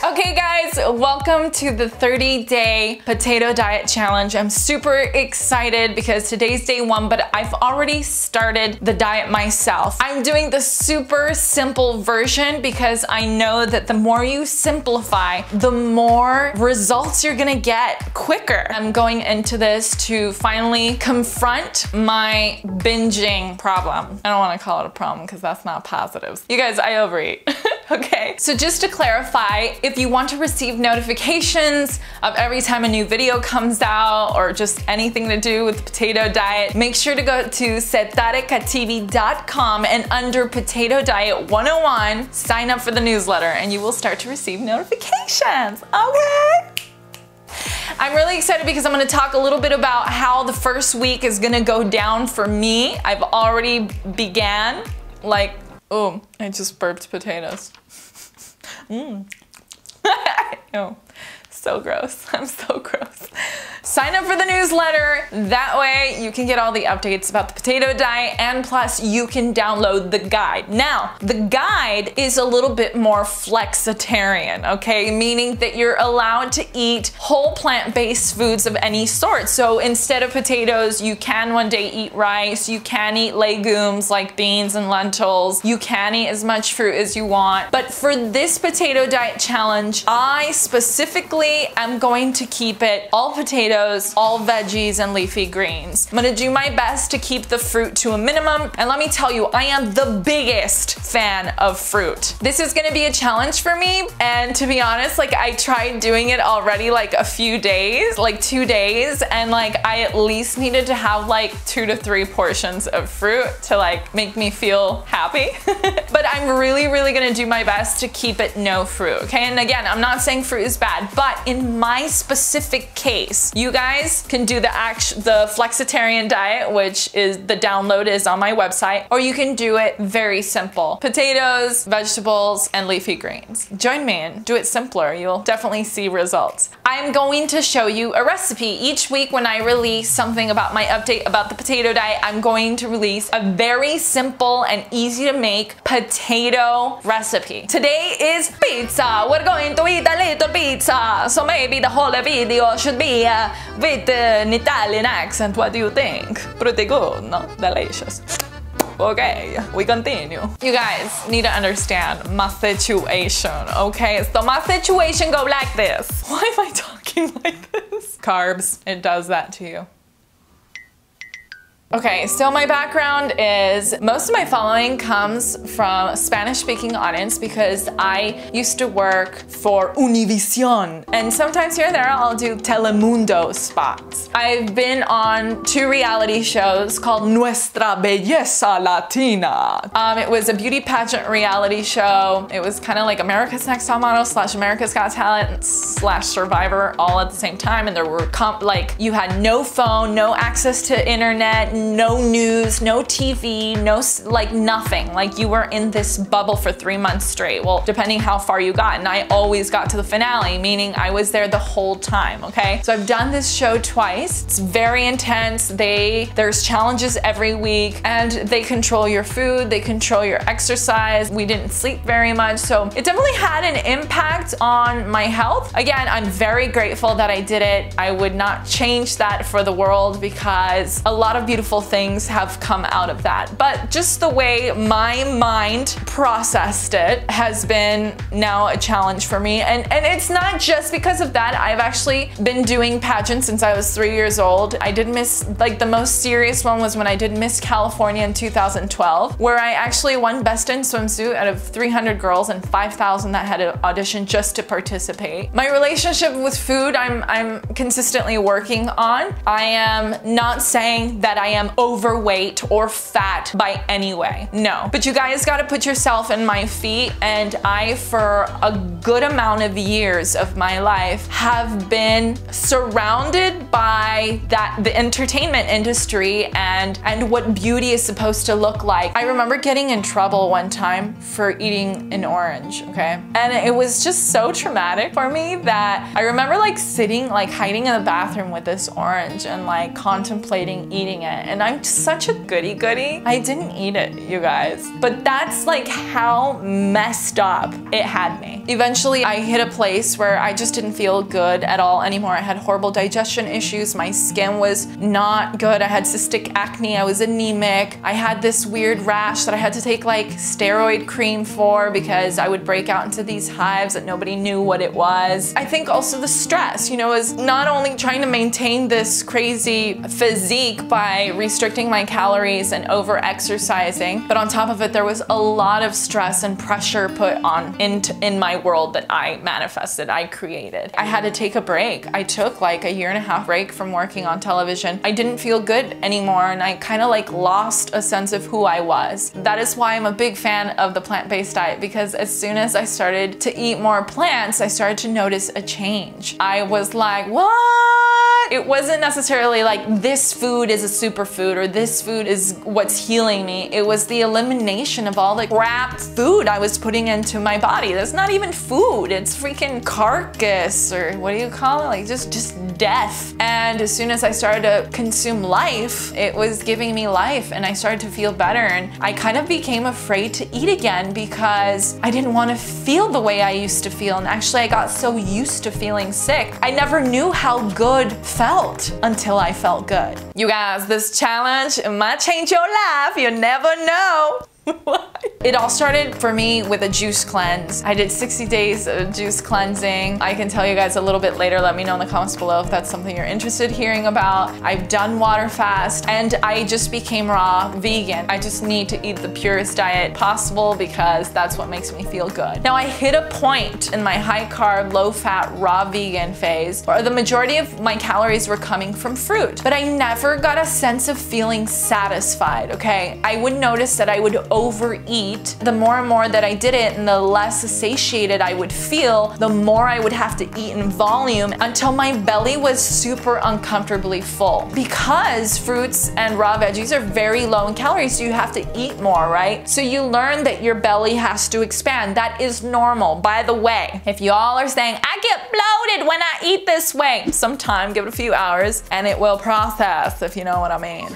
Okay guys, welcome to the 30-day potato diet challenge. I'm super excited because today's day 1, but I've already started the diet myself. I'm doing the super simple version because I know that the more you simplify, the more results you're gonna get quicker. I'm going into this to finally confront my binging problem. I don't wanna call it a problem because that's not positive. You guys, I overeat. Okay, so just to clarify, if you want to receive notifications of every time a new video comes out or just anything to do with the potato diet, make sure to go to setarecatv.com and under Potato Diet 101, sign up for the newsletter and you will start to receive notifications, okay? I'm really excited because I'm going to talk a little bit about how the first week is going to go down for me. I've already began, oh, I just burped potatoes. Oh, so gross. I'm so gross. Sign up for the newsletter. That way you can get all the updates about the potato diet and plus you can download the guide. Now, the guide is a little bit more flexitarian, okay? Meaning that you're allowed to eat whole plant-based foods of any sort. So instead of potatoes, you can one day eat rice, you can eat legumes like beans and lentils, you can eat as much fruit as you want. But for this potato diet challenge, I specifically am going to keep it all potatoes, all veggies and leafy greens. I'm gonna do my best to keep the fruit to a minimum, and let me tell you, I am the biggest fan of fruit. This is gonna be a challenge for me, and to be honest, I tried doing it already a few days, 2 days, and I at least needed to have 2 to 3 portions of fruit to make me feel happy. But I'm really gonna do my best to keep it no fruit, okay? And again, I'm not saying fruit is bad, but in my specific case, you guys can do the flexitarian diet, which is the download is on my website, or you can do it very simple. Potatoes, vegetables, and leafy greens. Join me and do it simpler. You'll definitely see results. I'm going to show you a recipe. Each week when I release something about my update about the potato diet, I'm going to release a very simple and easy to make potato recipe. Today is pizza. We're going to eat a little pizza. So maybe the whole video should be with an Italian accent. What do you think? Pretty good, no? Delicious. Okay, we continue. You guys need to understand my situation, okay? So my situation go like this. Why am I talking like this? Carbs, it does that to you. Okay, so my background is most of my following comes from a Spanish-speaking audience because I used to work for Univision, and sometimes here and there I'll do Telemundo spots. I've been on 2 reality shows called Nuestra Belleza Latina. It was a beauty pageant reality show. It was kind of like America's Next Top Model / America's Got Talent / Survivor all at the same time, and there were you had no phone, no access to internet, no news, no TV, no nothing. You were in this bubble for 3 months straight. Well, depending how far you got, and I always got to the finale, meaning I was there the whole time, okay? So I've done this show twice. It's very intense. There's challenges every week, and they control your food, they control your exercise. We didn't sleep very much, so it definitely had an impact on my health. Again, I'm very grateful that I did it. I would not change that for the world because a lot of beautiful things have come out of that. But just the way my mind processed it has been now a challenge for me. And it's not just because of that. I've actually been doing pageants since I was 3 years old. I did miss, the most serious one was when I did Miss California in 2012, where I actually won Best in Swimsuit out of 300 girls and 5,000 that had to audition just to participate. My relationship with food, I'm consistently working on. I am not saying that I am overweight or fat by any way. No. But you guys gotta put yourself in my feet, and I, for a good amount of years of my life, have been surrounded by the entertainment industry and what beauty is supposed to look like. I remember getting in trouble one time for eating an orange, okay? And it was just so traumatic for me that I remember sitting, hiding in the bathroom with this orange and contemplating eating it. and I'm such a goody-goody. I didn't eat it, you guys. But that's like how messed up it had me. Eventually, I hit a place where I just didn't feel good at all anymore. I had horrible digestion issues. My skin was not good. I had cystic acne. I was anemic. I had this weird rash that I had to take like steroid cream for because I would break out into these hives that nobody knew what it was. I think also the stress, you know, is not only trying to maintain this crazy physique by restricting my calories and over-exercising, but on top of it, there was a lot of stress and pressure put on in my world that I manifested, I created. I had to take a break. I took like a 1.5 year break from working on television. I didn't feel good anymore, and I kind of like lost a sense of who I was. That is why I'm a big fan of the plant-based diet, because as soon as I started to eat more plants, I started to notice a change. I was like, what? It wasn't necessarily like this food is a superfood or this food is what's healing me. It was the elimination of all the crap food I was putting into my body. That's not even food. It's freaking carcass, or what do you call it? Like just death. And as soon as I started to consume life, it was giving me life, and I started to feel better. And I kind of became afraid to eat again because I didn't want to feel the way I used to feel. And actually, I got so used to feeling sick. I never knew how good felt until I felt good. You guys, this challenge might change your life. You never know. It all started for me with a juice cleanse. I did 60 days of juice cleansing. I can tell you guys a little bit later. Let me know in the comments below if that's something you're interested in hearing about. I've done water fast, and I just became raw vegan. I just need to eat the purest diet possible because that's what makes me feel good. Now, I hit a point in my high carb, low fat, raw vegan phase where the majority of my calories were coming from fruit, but I never got a sense of feeling satisfied, okay? I would notice that I would overeat. The more and more that I did it and the less satiated I would feel, the more I would have to eat in volume until my belly was super uncomfortably full. Because fruits and raw veggies are very low in calories, so you have to eat more, right? So you learn that your belly has to expand. That is normal. By the way, if y'all are saying, I get bloated when I eat this way, sometime, give it a few hours, and it will process, if you know what I mean.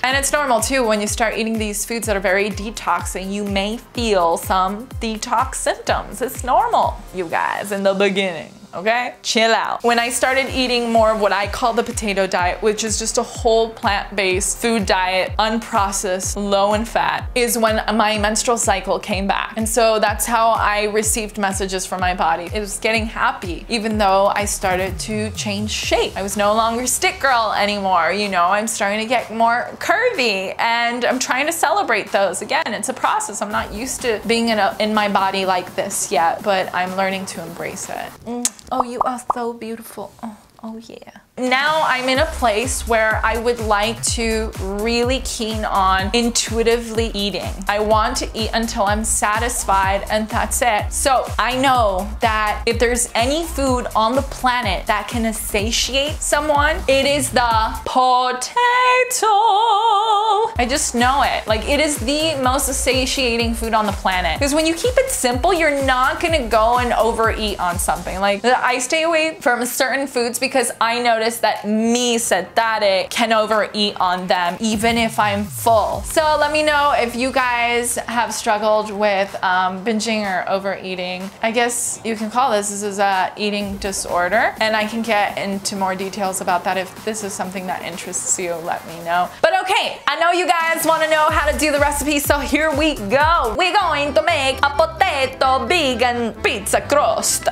And it's normal too, when you start eating these foods that are very detoxing, you may feel some detox symptoms. It's normal, you guys, in the beginning. Okay? Chill out. When I started eating more of what I call the potato diet, which is just a whole plant-based food diet, unprocessed, low in fat, is when my menstrual cycle came back. And so that's how I received messages from my body. It was getting happy, even though I started to change shape. I was no longer stick girl anymore, you know, I'm starting to get more curvy, and I'm trying to celebrate those. Again, it's a process. I'm not used to being in my body like this yet, but I'm learning to embrace it. Oh, you are so beautiful. Oh yeah. Now I'm in a place where I would like to really keen on intuitively eating. I want to eat until I'm satisfied, and that's it. So I know that if there's any food on the planet that can satiate someone, it is the potato. I just know it. Like, it is the most satiating food on the planet. Because when you keep it simple, you're not gonna go and overeat on something. Like, I stay away from certain foods because I notice that me sedate can overeat on them even if I'm full. So let me know if you guys have struggled with binging or overeating. I guess you can call this is a eating disorder, and I can get into more details about that. If this is something that interests you, let me know. But okay, I know you guys want to know how to do the recipe, so here we go. We're going to make a potato vegan pizza crust.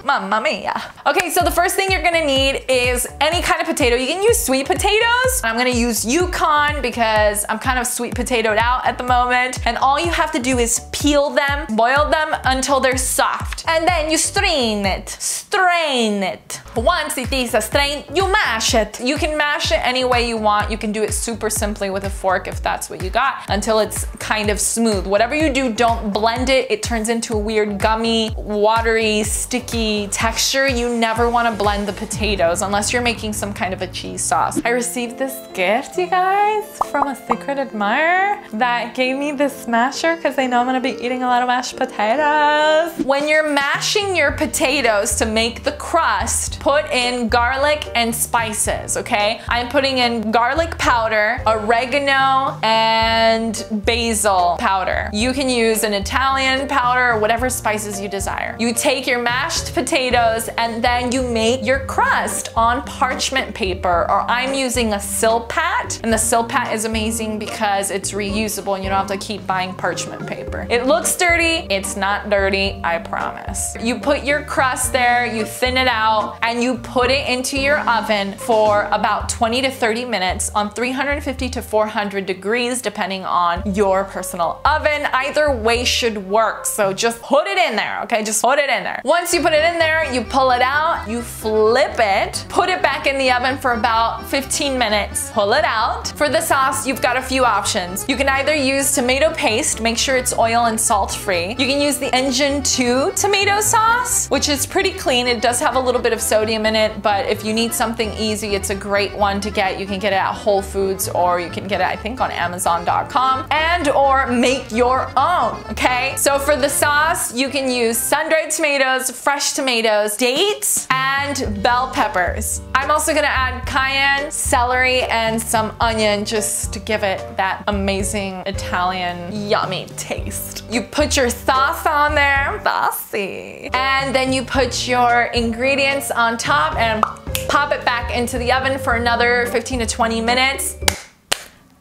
Mamma mia. Okay, so the first thing you're gonna need is any kind of potato. You can use sweet potatoes. I'm gonna use Yukon because I'm kind of sweet potatoed out at the moment. And all you have to do is peel them, boil them until they're soft. And then you strain it. Strain it. Once it is strained, you mash it. You can mash it any way you want. You can do it super simply with a fork if that's what you got, until it's kind of smooth. Whatever you do, don't blend it. It turns into a weird gummy, watery, sticky texture. You never want to blend the potatoes unless you're making some kind of a cheese sauce. I received this gift, you guys, from a secret admirer that gave me this masher because they know I'm gonna be eating a lot of mashed potatoes. When you're mashing your potatoes to make the crust, put in garlic and spices, okay? I'm putting in garlic powder, oregano, and basil powder. You can use an Italian powder or whatever spices you desire. You take your mashed potatoes and then you make your crust on parchment paper, or I'm using a Silpat, and the Silpat is amazing because it's reusable and you don't have to keep buying parchment paper. It looks dirty, it's not dirty, I promise. You put your crust there, you thin it out, and you put it into your oven for about 20 to 30 minutes on 350 to 400 degrees, depending on your personal oven. Either way should work, so just put it in there, okay? Just put it in there. Once you put it in there, you pull it out, you flip it, put it back in the oven for about 15 minutes, pull it out. For the sauce, you've got a few options. You can either use tomato paste, make sure it's oil and salt free. You can use the Engine 2 tomato sauce, which is pretty clean. It does have a little bit of sodium in it, but if you need something easy, it's a great one to get. You can get it at Whole Foods, or you can get it, I think, on Amazon.com, and or make your own, okay? So for the sauce, you can use sun-dried tomatoes, fresh tomatoes, dates, and bell peppers. I'm also gonna add cayenne, celery, and some onion just to give it that amazing Italian yummy taste. You put your sauce on there, saucy, and then you put your ingredients on top and pop it back into the oven for another 15 to 20 minutes.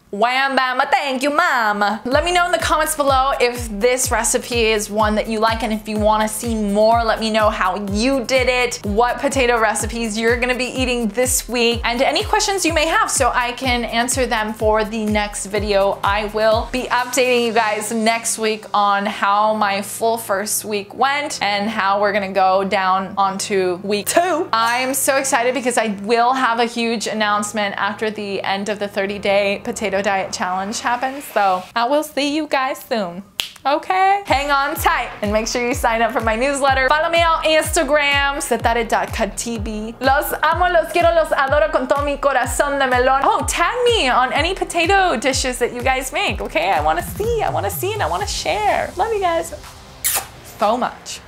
Wham bam, thank you mom. Let me know in the comments below if this recipe is one that you like, and if you want to see more, let me know how you did it, what potato recipes you're gonna be eating this week, and any questions you may have so I can answer them for the next video. I will be updating you guys next week on how my full first week went and how we're gonna go down onto week 2. I'm so excited because I will have a huge announcement after the end of the 30-day potato diet challenge happens, so I will see you guys soon. Okay? Hang on tight and make sure you sign up for my newsletter. Follow me on Instagram, setare.katb. Los amo, los quiero, los adoro con todo mi corazón de melón. Oh, tag me on any potato dishes that you guys make, okay? I wanna see, and I wanna share. Love you guys so much.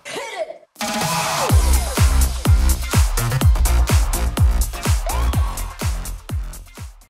Hit it!